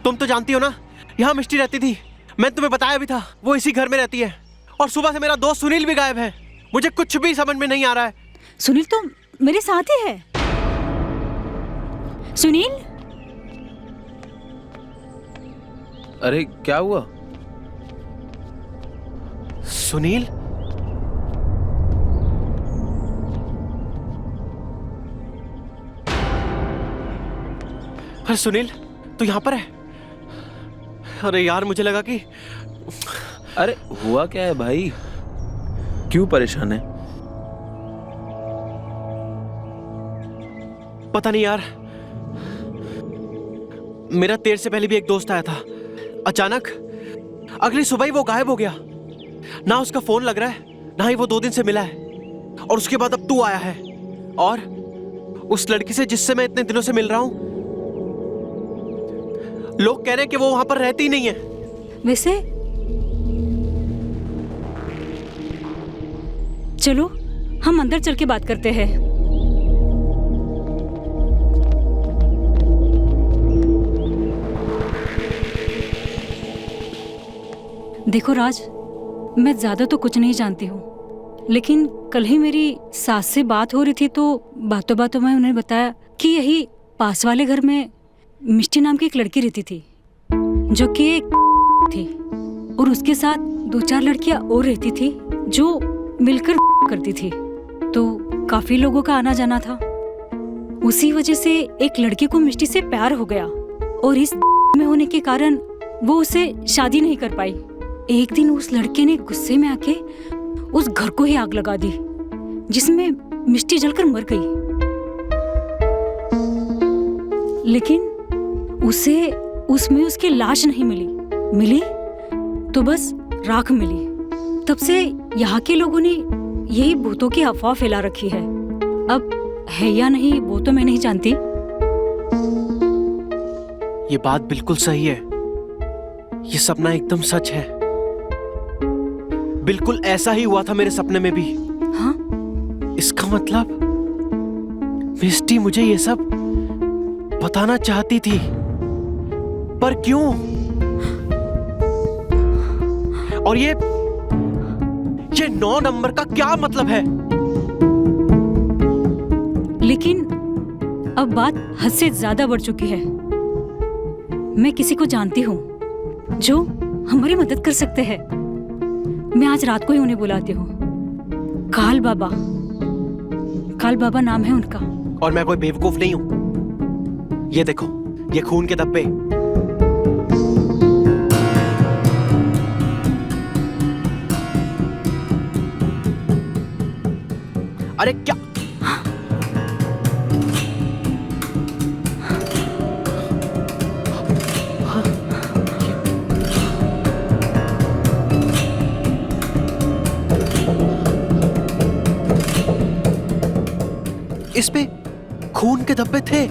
तुम तो जानती हो ना यहाँ मिष्टी रहती थी। मैं तुम्हें बताया भी था, वो इसी घर में रहती है। और सुबह से मेरा दोस्त सुनील भी गायब है। मुझे कुछ भी समझ में नहीं आ रहा है। सुनील तो मेरे साथ ही है। सुनील, अरे क्या हुआ? सुनील? अरे सुनील, तू यहाँ पर है? अरे यार, मुझे लगा कि... अरे हुआ क्या है भाई, क्यों परेशान है? पता नहीं यार, मेरा तेरे से पहले भी एक दोस्त आया था। अचानक अगली सुबह ही वो गायब हो गया। ना उसका फोन लग रहा है, ना ही वो 2 दिन से मिला है। और उसके बाद अब तू आया है, और उस लड़की से जिससे मैं इतने दिनों से मिल रहा हूं, लोग कह रहे हैं कि वो वहां पर रहती ही नहीं है। वैसे चलो हम अंदर चल के बात करते हैं। देखो राज, मैं ज्यादा तो कुछ नहीं जानती हूँ, लेकिन कल ही मेरी सास से बात हो रही थी तो बातों बातों में उन्होंने बताया कि यही पास वाले घर में मिष्टी नाम की एक लड़की रहती थी, जो कि एक थी, और उसके साथ 2-4 लड़कियां और रहती थी जो मिलकर करती थी। तो काफी लोगों का आना जाना था। उसी वजह से एक लड़की को मिष्टी से प्यार हो गया और इस में होने के कारण वो उसे शादी नहीं कर पाई। एक दिन उस लड़के ने गुस्से में आके उस घर को ही आग लगा दी, जिसमें मिष्टी जलकर मर गई। लेकिन उसे उसमें उसकी लाश नहीं मिली तो बस राख मिली। तब से यहाँ के लोगों ने यही भूतों की अफवाह फैला रखी है। अब है या नहीं वो तो मैं नहीं जानती, ये बात बिल्कुल सही है। ये सपना एकदम सच है। बिल्कुल ऐसा ही हुआ था मेरे सपने में भी। हाँ? इसका मतलब मिस्टी मुझे ये सब बताना चाहती थी, पर क्यों? और ये 9 नंबर का क्या मतलब है? लेकिन अब बात हद से ज्यादा बढ़ चुकी है। मैं किसी को जानती हूँ जो हमारी मदद कर सकते हैं। मैं आज रात को ही उन्हें बुलाती हूँ। काल बाबा नाम है उनका। और मैं कोई बेवकूफ नहीं हूं। ये देखो, ये खून के धब्बे। अरे क्या? इस पे खून के धब्बे थे।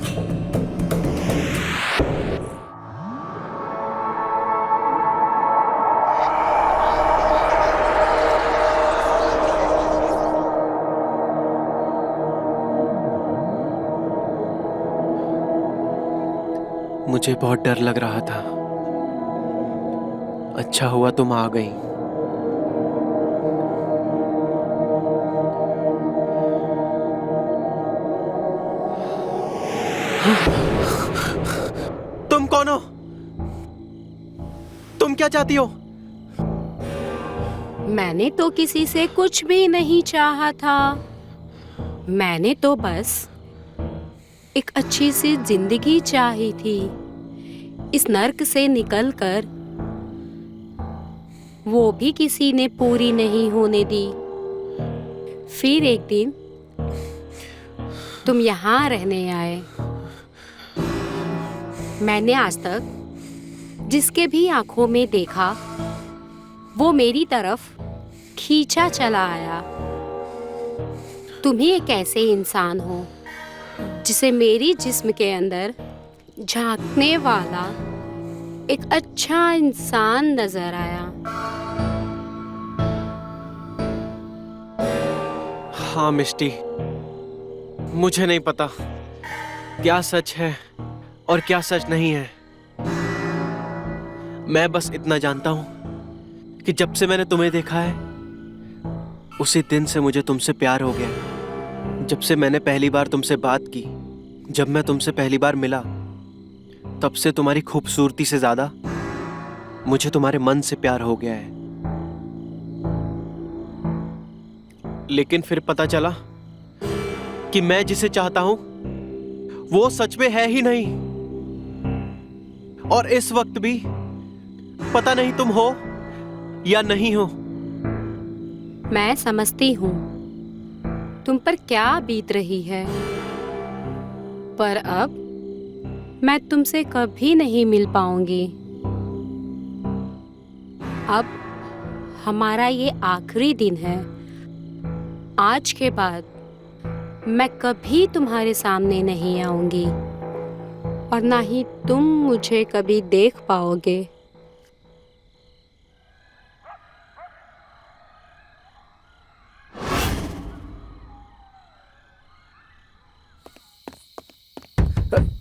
मुझे बहुत डर लग रहा था। अच्छा हुआ तुम आ गई। तुम कौन हो? तुम क्या चाहती हो? मैंने तो किसी से कुछ भी नहीं चाहा था। मैंने तो बस एक अच्छी सी जिंदगी चाही थी। इस नर्क से निकलकर वो भी किसी ने पूरी नहीं होने दी। फिर एक दिन तुम यहाँ रहने आए। मैंने आज तक जिसके भी आंखों में देखा वो मेरी तरफ खींचा चला आया। तुम ही एक ऐसे इंसान हो जिसे मेरी जिस्म के अंदर झांकने वाला एक अच्छा इंसान नजर आया। हाँ मिस्टी, मुझे नहीं पता क्या सच है और क्या सच नहीं है। मैं बस इतना जानता हूं कि जब से मैंने तुम्हें देखा है उसी दिन से मुझे तुमसे प्यार हो गया। जब से मैंने पहली बार तुमसे बात की, जब मैं तुमसे पहली बार मिला, तब से तुम्हारी खूबसूरती से ज्यादा मुझे तुम्हारे मन से प्यार हो गया है। लेकिन फिर पता चला कि मैं जिसे चाहता हूं वो सच में है ही नहीं। और इस वक्त भी पता नहीं तुम हो या नहीं हो। मैं समझती हूँ तुम पर क्या बीत रही है, पर अब मैं तुमसे कभी नहीं मिल पाऊंगी। अब हमारा ये आखिरी दिन है। आज के बाद मैं कभी तुम्हारे सामने नहीं आऊंगी और ना ही तुम मुझे कभी देख पाओगे।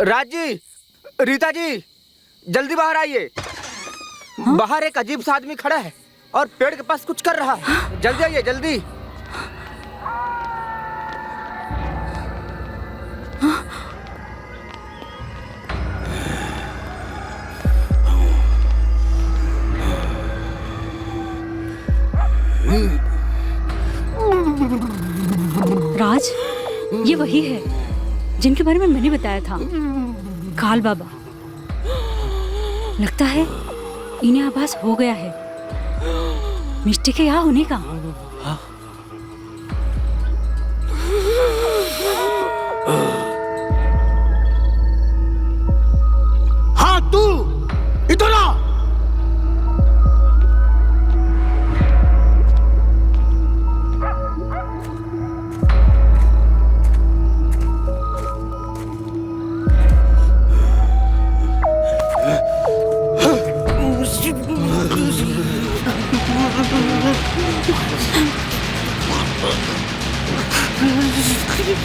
राज जी, रीता जी, जल्दी बाहर आइए। बाहर एक अजीब सा आदमी खड़ा है और पेड़ के पास कुछ कर रहा है। जल्दी आइए, जल्दी। राज, ये वही है जिनके बारे में मैंने बताया था, काल बाबा। लगता है इन्हें आभास हो गया है मिष्टी के यहाँ होने का। हाँ, तू इधर आ। राज,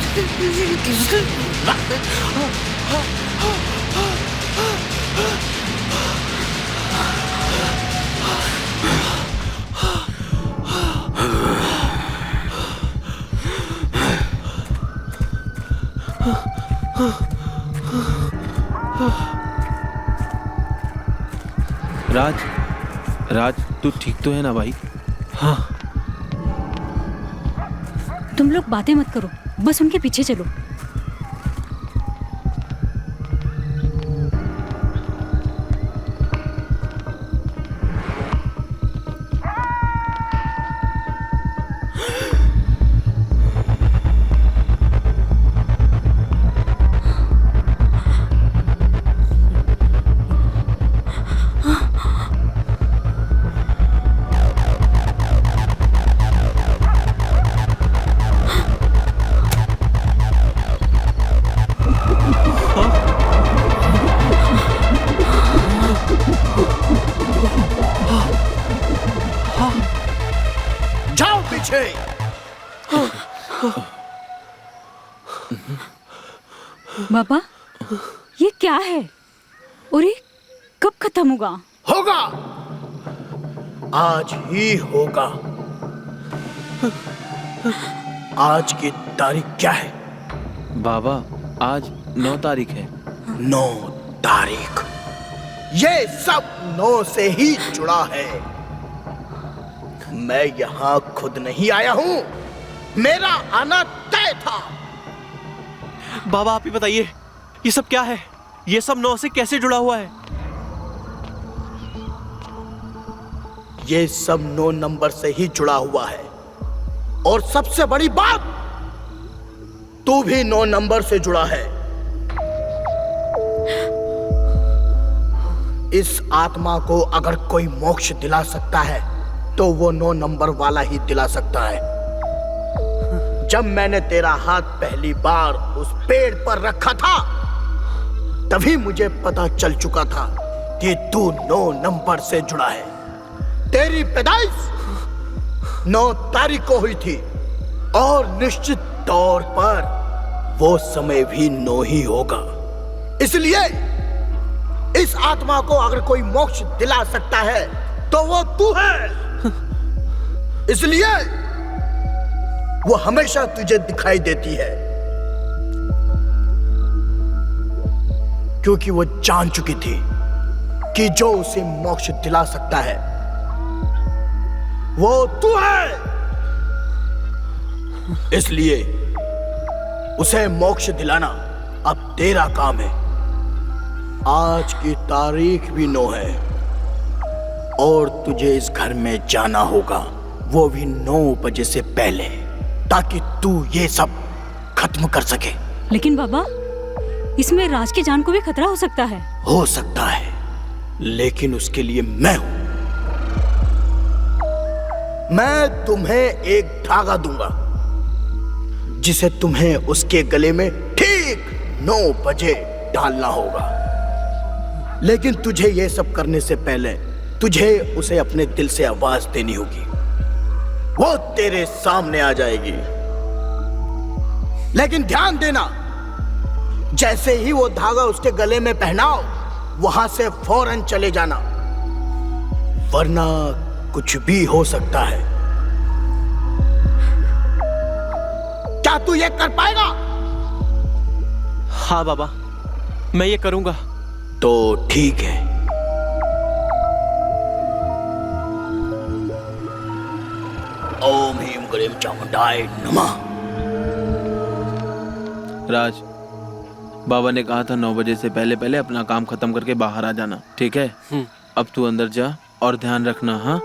राज तू ठीक तो है ना भाई? तुम लोग बातें मत करो, बस उनके पीछे चलो। जाओ पीछे। बाबा, ये क्या है और ये कब खत्म होगा? होगा, आज ही होगा। आज की तारीख क्या है? बाबा आज 9 तारीख है। 9 तारीख। ये सब 9 से ही जुड़ा है। मैं यहाँ खुद नहीं आया हूँ, मेरा आना तय था। बाबा आप ही बताइए, ये सब क्या है? ये सब 9 से कैसे जुड़ा हुआ है? ये सब 9 नंबर से ही जुड़ा हुआ है। और सबसे बड़ी बात, तू भी 9 नंबर से जुड़ा है। इस आत्मा को अगर कोई मोक्ष दिला सकता है तो वो 9 नंबर वाला ही दिला सकता है। जब मैंने तेरा हाथ पहली बार उस पेड़ पर रखा था, तभी मुझे पता चल चुका था कि तू 9 नंबर से जुड़ा है। तेरी पैदाइश 9 तारीख को हुई थी और निश्चित तौर पर वो समय भी 9 ही होगा। इसलिए इस आत्मा को अगर कोई मोक्ष दिला सकता है तो वो तू है। इसलिए वो हमेशा तुझे दिखाई देती है, क्योंकि वो जान चुकी थी कि जो उसे मोक्ष दिला सकता है वो तू है। इसलिए उसे मोक्ष दिलाना अब तेरा काम है। आज की तारीख भी 9 है और तुझे इस घर में जाना होगा, वो भी 9 बजे से पहले, ताकि तू ये सब खत्म कर सके। लेकिन बाबा, इसमें राज की जान को भी खतरा हो सकता है। हो सकता है, लेकिन उसके लिए मैं हूं। मैं तुम्हें एक धागा दूंगा जिसे तुम्हें उसके गले में ठीक 9 बजे डालना होगा। लेकिन तुझे यह सब करने से पहले तुझे उसे अपने दिल से आवाज देनी होगी। वो तेरे सामने आ जाएगी। लेकिन ध्यान देना, जैसे ही वो धागा उसके गले में पहनाओ, वहां से फौरन चले जाना, वरना कुछ भी हो सकता है। क्या तू ये कर पाएगा? हाँ बाबा, मैं ये करूंगा। तो ठीक है। ओम ह्रीं क्लीं चामुंडाय नमः। राज, बाबा ने कहा था 9 बजे से पहले पहले अपना काम खत्म करके बाहर आ जाना, ठीक है? अब तू अंदर जा और ध्यान रखना। हाँ,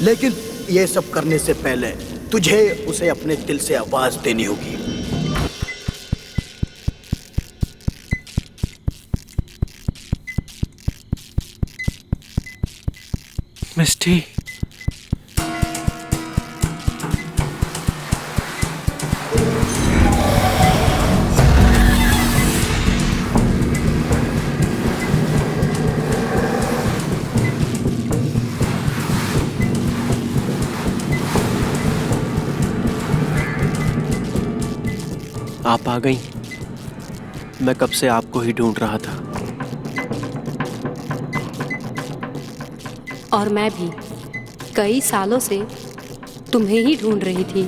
लेकिन ये सब करने से पहले तुझे उसे अपने दिल से आवाज देनी होगी। मिस्टी, आप आ गई। मैं कब से आपको ही ढूंढ रहा था। और मैं भी कई सालों से तुम्हें ही ढूंढ रही थी,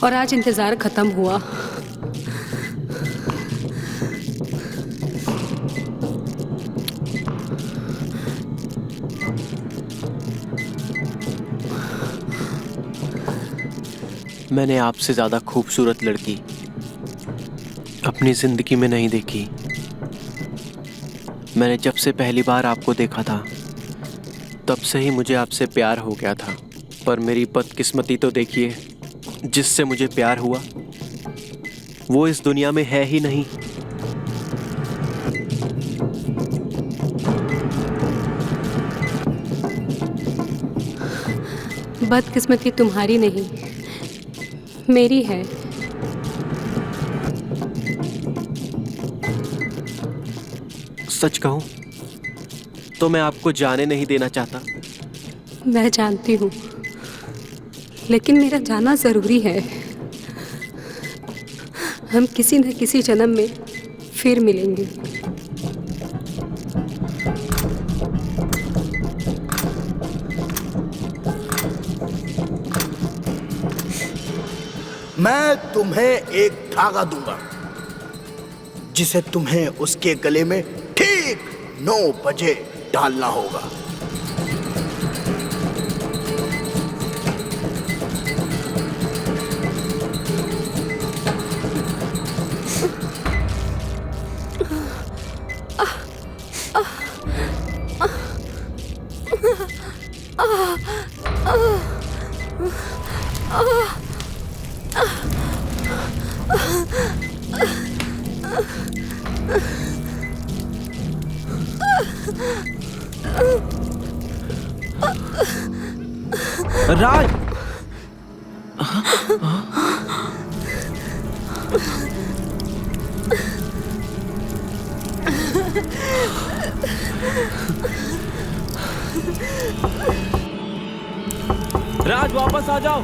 और आज इंतजार खत्म हुआ। मैंने आपसे ज्यादा खूबसूरत लड़की अपनी जिंदगी में नहीं देखी। मैंने जब से पहली बार आपको देखा था तब से ही मुझे आपसे प्यार हो गया था। पर मेरी बदकिस्मती तो देखिए, जिससे मुझे प्यार हुआ वो इस दुनिया में है ही नहीं। बदकिस्मती तुम्हारी नहीं, मेरी है। सच कहूं तो मैं आपको जाने नहीं देना चाहता। मैं जानती हूँ, लेकिन मेरा जाना जरूरी है। हम किसी न किसी जन्म में फिर मिलेंगे। मैं तुम्हें एक धागा दूंगा जिसे तुम्हें उसके गले में ठीक 9 बजे डालना होगा। राज, राज वापस आ जाओ।